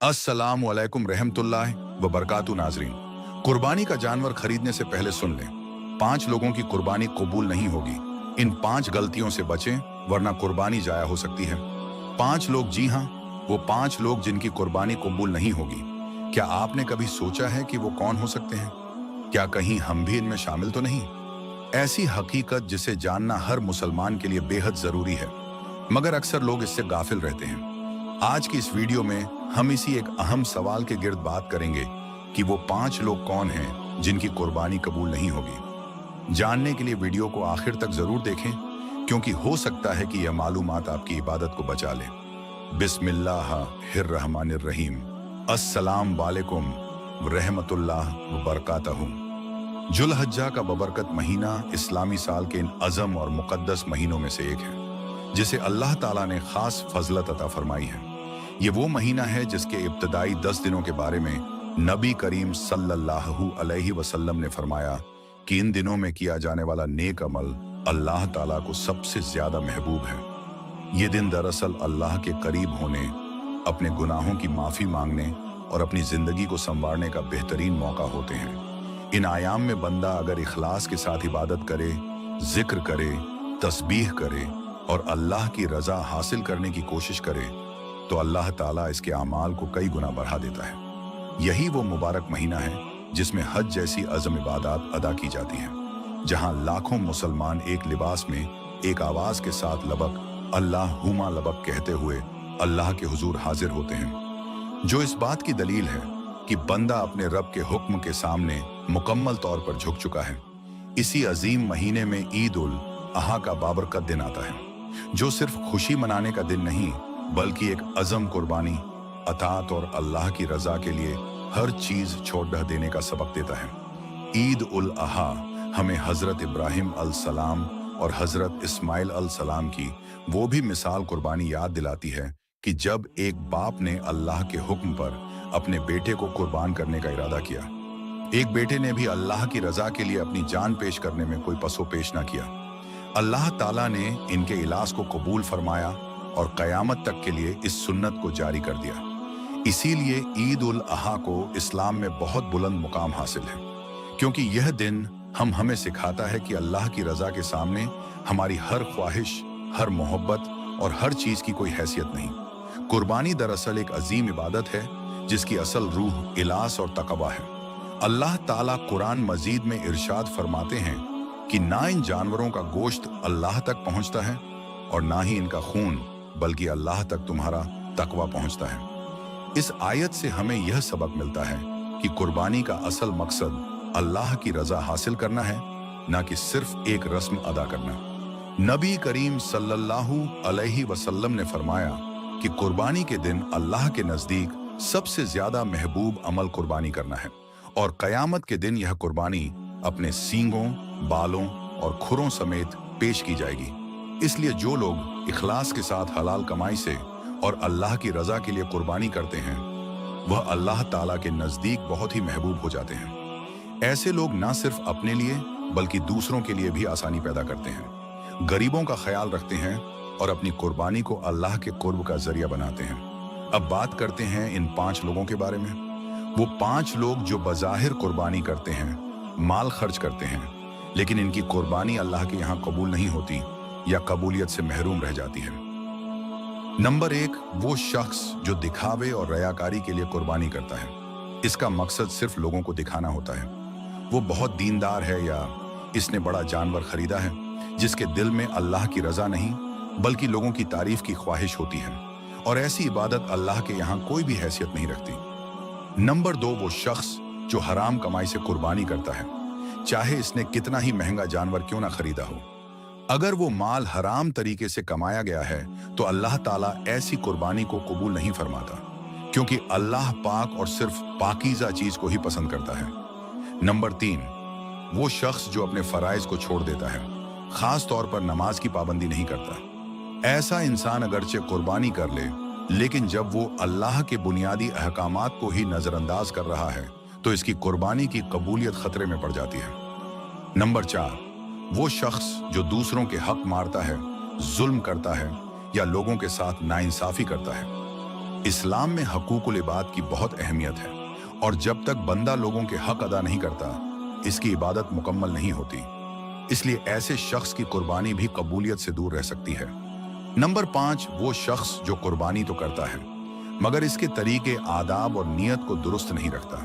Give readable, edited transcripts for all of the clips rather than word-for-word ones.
अस्सलाम वालेकुम रहमतुल्लाह व बरकातु नाजरीन। कुर्बानी का जानवर खरीदने से पहले सुन लें, 5 लोगों की कुर्बानी कबूल नहीं होगी। इन 5 गलतियों से बचें वरना कुर्बानी जाया हो सकती है। 5 लोग, जी हाँ, वो 5 लोग जिनकी कुर्बानी कबूल नहीं होगी। क्या आपने कभी सोचा है कि वो कौन हो सकते हैं? क्या कहीं हम भी इनमें शामिल तो नहीं? ऐसी हकीकत जिसे जानना हर मुसलमान के लिए बेहद जरूरी है, मगर अक्सर लोग इससे गाफिल रहते हैं। आज की इस वीडियो में हम इसी एक अहम सवाल के गिर्द बात करेंगे कि वो 5 लोग कौन हैं जिनकी कुर्बानी कबूल नहीं होगी। जानने के लिए वीडियो को आखिर तक जरूर देखें, क्योंकि हो सकता है कि यह मालूमात आपकी इबादत को बचा ले। बिस्मिल्लाहिर्रहमानिर्रहीम। अस्सलाम वालेकुम रहमतुल्लाह व बरकातहू। जुल्हज्जा का बबरकत महीना इस्लामी साल के इन अज़म और मुक़द्दस महीनों में से एक है, जिसे अल्लाह ताला ने खास फजलत अता फरमाई है। ये वो महीना है जिसके इब्तदाई 10 दिनों के बारे में नबी करीम सल्लल्लाहु अलैहि वसल्लम ने फरमाया कि इन दिनों में किया जाने वाला नेक अमल अल्लाह ताला को सबसे ज्यादा महबूब है। ये दिन दरअसल अल्लाह के करीब होने, अपने गुनाहों की माफी मांगने और अपनी जिंदगी को संवारने का बेहतरीन मौका होते हैं। इन आयाम में बंदा अगर इखलास के साथ इबादत करे, जिक्र करे, तस्बीह करे और अल्लाह की रजा हासिल करने की कोशिश करे तो अल्लाह ताला इसके अमाल को कई गुना बढ़ा देता है। यही वो मुबारक महीना है जिसमें हज जैसी अज़म इबादत अदा की जाती है, जहां लाखों मुसलमान एक लिबास में एक आवाज के साथ लबक अल्लाहुम्मा लबक कहते हुए अल्लाह के हुजूर हाजिर होते हैं, जो इस बात की दलील है कि बंदा अपने रब के हुक्म के सामने मुकम्मल तौर पर झुक चुका है। इसी अजीम महीने में ईद उल अहा का बाबरकत दिन आता है, जो सिर्फ खुशी मनाने का दिन नहीं बल्कि एक अज़म कुर्बानी, अतात और अल्लाह की रजा के लिए हर चीज छोड़ देने का सबक देता है। ईद उल अहा हमें हजरत इब्राहिम अलसलाम और हजरत इस्माइल अलसलाम की वो भी मिसाल कुर्बानी याद दिलाती है कि जब एक बाप ने अल्लाह के हुक्म पर अपने बेटे को कुर्बान करने का इरादा किया। एक बेटे ने भी अल्लाह की रजा के लिए अपनी जान पेश करने में कोई पसोपेश न किया। अल्लाह ताला ने इनके इलाज को कबूल फरमाया और क़यामत तक के लिए इस सुन्नत को जारी कर दिया। इसीलिए ईद उल अहा को इस्लाम में बहुत बुलंद मुकाम हासिल है, क्योंकि यह दिन हमें सिखाता है कि अल्लाह की रजा के सामने हमारी हर ख्वाहिश, हर मोहब्बत और हर चीज की कोई हैसियत नहीं। कुर्बानी दरअसल एक अजीम इबादत है जिसकी असल रूह इलास और तकवा है। अल्लाह ताला कुरान मजीद में इरशाद फरमाते हैं कि ना इन जानवरों का गोश्त अल्लाह तक पहुंचता है और ना ही इनका खून, बल्कि अल्लाह तक तुम्हारा तकवा पहुंचता है। इस आयत से हमें यह सबक मिलता है कि कुर्बानी का असल मकसद अल्लाह की रजा हासिल करना है, ना कि सिर्फ एक रस्म अदा करना। नबी करीम सल्लल्लाहु अलैहि वसल्लम ने फरमाया कि कुर्बानी के दिन अल्लाह के नजदीक सबसे ज्यादा महबूब अमल कुर्बानी करना है और कयामत के दिन यह कुर्बानी अपने सींगों, बालों और खुरों समेत पेश की जाएगी। इसलिए जो लोग इखलास के साथ हलाल कमाई से और अल्लाह की रजा के लिए कुर्बानी करते हैं, वह अल्लाह ताला के नजदीक बहुत ही महबूब हो जाते हैं। ऐसे लोग न सिर्फ अपने लिए बल्कि दूसरों के लिए भी आसानी पैदा करते हैं, गरीबों का ख्याल रखते हैं और अपनी कुर्बानी को अल्लाह के कुर्ब का जरिया बनाते हैं। अब बात करते हैं इन 5 लोगों के बारे में। वो 5 लोग जो बज़ाहिर कुर्बानी करते हैं, माल खर्च करते हैं, लेकिन इनकी कुर्बानी अल्लाह के यहाँ कबूल नहीं होती या कबूलियत से महरूम रह जाती है। नंबर 1, वो शख्स जो दिखावे और रयाकारी के लिए कुर्बानी करता है। इसका मकसद सिर्फ लोगों को दिखाना होता है। वो बहुत दीनदार है या इसने बड़ा जानवर खरीदा है, जिसके दिल में अल्लाह की रजा नहीं बल्कि लोगों की तारीफ की ख्वाहिश होती है, और ऐसी इबादत अल्लाह के यहाँ कोई भी हैसियत नहीं रखती। नंबर 2, वो शख्स जो हराम कमाई से कुर्बानी करता है, चाहे इसने कितना ही महंगा जानवर क्यों ना खरीदा हो। अगर वो माल हराम तरीके से कमाया गया है तो अल्लाह ताला ऐसी कुर्बानी को कबूल नहीं फरमाता, क्योंकि अल्लाह पाक और सिर्फ पाकीज़ा चीज को ही पसंद करता है। नंबर 3, वो शख्स जो अपने फराइज को छोड़ देता है, खास तौर पर नमाज की पाबंदी नहीं करता। ऐसा इंसान अगरचे कुर्बानी कर ले, लेकिन जब वो अल्लाह के बुनियादी अहकामात को ही नजरअंदाज कर रहा है तो इसकी कुर्बानी की कबूलियत खतरे में पड़ जाती है। नंबर 4, वो शख्स जो दूसरों के हक मारता है, जुल्म करता है या लोगों के साथ नाइंसाफी करता है। इस्लाम में हकूकुल इबाद की बहुत अहमियत है और जब तक बंदा लोगों के हक अदा नहीं करता, इसकी इबादत मुकम्मल नहीं होती। इसलिए ऐसे शख्स की कुर्बानी भी कबूलियत से दूर रह सकती है। नंबर 5, वो शख्स जो कुर्बानी तो करता है मगर इसके तरीके, आदाब और नीयत को दुरुस्त नहीं रखता।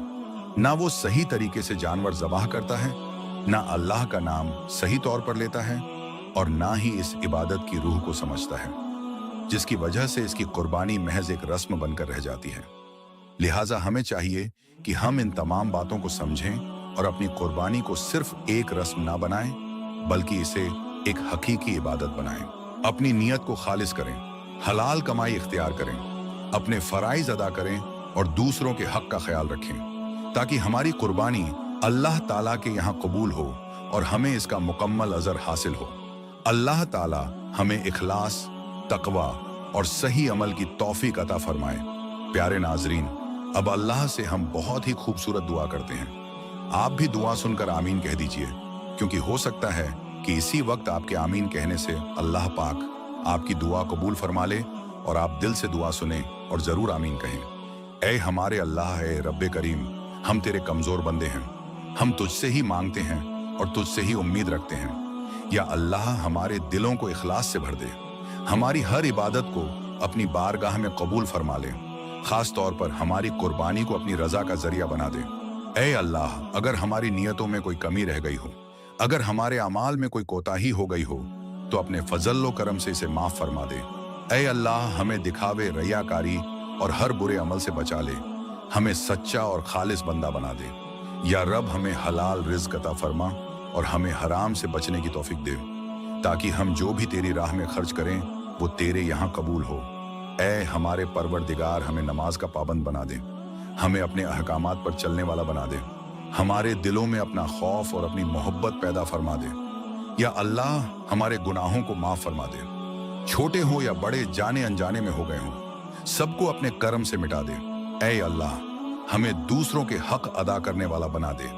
ना वो सही तरीके से जानवर ज़बाह करता है, ना अल्लाह का नाम सही तौर पर लेता है और ना ही इस इबादत की रूह को समझता है, जिसकी वजह से इसकी कुर्बानी महज एक रस्म बनकर रह जाती है। लिहाजा हमें चाहिए कि हम इन तमाम बातों को समझें और अपनी कुर्बानी को सिर्फ एक रस्म ना बनाएं, बल्कि इसे एक हकीकी इबादत बनाएं। अपनी नीयत को खालिस करें, हलाल कमाई इख्तियार करें, अपने फराइज अदा करें और दूसरों के हक का ख्याल रखें, ताकि हमारी कुर्बानी अल्लाह ताला के यहाँ कबूल हो और हमें इसका मुकम्मल अजर हासिल हो। अल्लाह ताला हमें इखलास, तकवा और सही अमल की तौफीक अता फरमाए। प्यारे नाजरीन, अब अल्लाह से हम बहुत ही खूबसूरत दुआ करते हैं। आप भी दुआ सुनकर आमीन कह दीजिए, क्योंकि हो सकता है कि इसी वक्त आपके आमीन कहने से अल्लाह पाक आपकी दुआ कबूल फरमा ले और आप दिल से दुआ सुने और जरूर आमीन कहें। ऐ हमारे अल्लाह, ऐ रब्बे करीम, हम तेरे कमजोर बंदे हैं, हम तुझसे ही मांगते हैं और तुझसे ही उम्मीद रखते हैं। या अल्लाह हमारे दिलों को इखलास से भर दे, हमारी हर इबादत को अपनी बारगाह में कबूल फरमा ले, खास तौर पर हमारी कुर्बानी को अपनी रजा का जरिया बना दे। ऐ अल्लाह, अगर हमारी नियतों में कोई कमी रह गई हो, अगर हमारे अमाल में कोई कोताही हो गई हो, तो अपने फजल व करम से इसे माफ फरमा दे। ऐ अल्लाह, हमें दिखावे, रियाकारी और हर बुरे अमल से बचा ले, हमें सच्चा और खालिस बंदा बना दे। या रब, हमें हलाल रिज़्क़ अता फरमा और हमें हराम से बचने की तौफीक दे, ताकि हम जो भी तेरी राह में खर्च करें वो तेरे यहाँ कबूल हो। ऐ हमारे परवरदिगार, हमें नमाज का पाबंद बना दे, हमें अपने अहकामात पर चलने वाला बना दे, हमारे दिलों में अपना खौफ और अपनी मोहब्बत पैदा फरमा दे। या अल्लाह, हमारे गुनाहों को माफ फरमा दे, छोटे हो या बड़े, जाने अनजाने में हो गए हों, सबको अपने करम से मिटा दे। ऐ अल्लाह, हमें दूसरों के हक अदा करने वाला बना दे,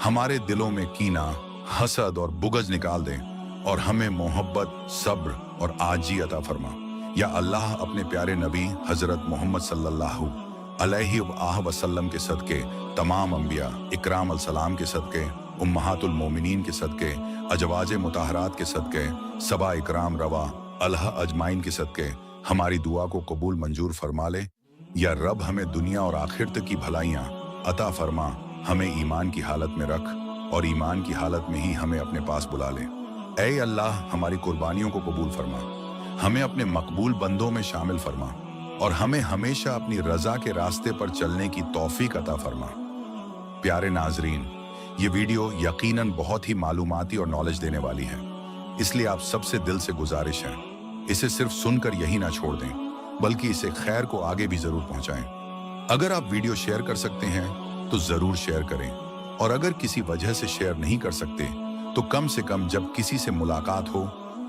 हमारे दिलों में कीना, हसद और बुग़्ज़ निकाल दे और हमें मोहब्बत, सब्र और आजी अता फरमा। या अल्लाह, अपने प्यारे नबी हजरत मोहम्मद सल्लल्लाहु अलैहि वसल्लम के सदके, तमाम अंबिया इकराम अलसलाम के सदके, उम्महातुल मोमिनीन के सदके, अजवाज मुताहरात के सदके, सबा इकराम रवा अलह अजमाइन के सदके हमारी दुआ को कबूल मंजूर फरमा ले। या रब, हमें दुनिया और आखिरत की भलाइयाँ अता फरमा, हमें ईमान की हालत में रख और ईमान की हालत में ही हमें अपने पास बुला ले। ऐ अल्लाह, हमारी कुर्बानियों को कबूल फरमा, हमें अपने मकबूल बंदों में शामिल फरमा और हमें हमेशा अपनी रजा के रास्ते पर चलने की तौफीक अता फरमा। प्यारे नाजरीन, ये वीडियो यकीनन बहुत ही मालूमाती और नॉलेज देने वाली है, इसलिए आप सबसे दिल से गुजारिश है, इसे सिर्फ सुनकर यही ना छोड़ दें, बल्कि इसे खैर को आगे भी जरूर पहुंचाएं। अगर आप वीडियो शेयर कर सकते हैं तो जरूर शेयर करें, और अगर किसी वजह से शेयर नहीं कर सकते तो कम से कम जब किसी से मुलाकात हो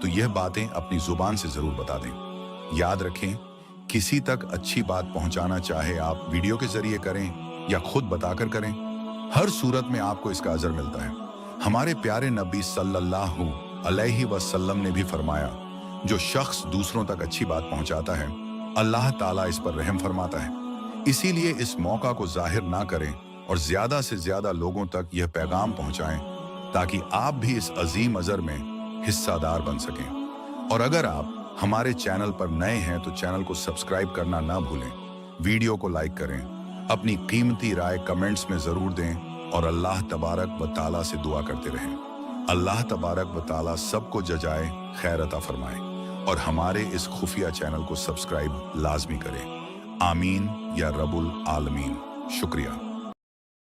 तो यह बातें अपनी जुबान से जरूर बता दें। याद रखें, किसी तक अच्छी बात पहुंचाना चाहे आप वीडियो के जरिए करें या खुद बताकर करें, हर सूरत में आपको इसका अजर मिलता है। हमारे प्यारे नबी सल्लल्लाहु अलैहि वसल्लम ने भी फरमाया, जो शख्स दूसरों तक अच्छी बात पहुंचाता है, अल्लाह ताला इस पर रहम फरमाता है। इसीलिए इस मौका को जाहिर ना करें और ज्यादा से ज्यादा लोगों तक यह पैगाम पहुंचाएं, ताकि आप भी इस अजीम अजर में हिस्सादार बन सकें। और अगर आप हमारे चैनल पर नए हैं तो चैनल को सब्सक्राइब करना ना भूलें, वीडियो को लाइक करें, अपनी कीमती राय कमेंट्स में जरूर दें और अल्लाह तबारक व ताला से दुआ करते रहें। अल्लाह तबारक व ताला सबको जजाए, खैर अता फरमाए और हमारे इस खुफिया चैनल को सब्सक्राइब लाजमी करें। आमीन या रब्बुल आलमीन। शुक्रिया।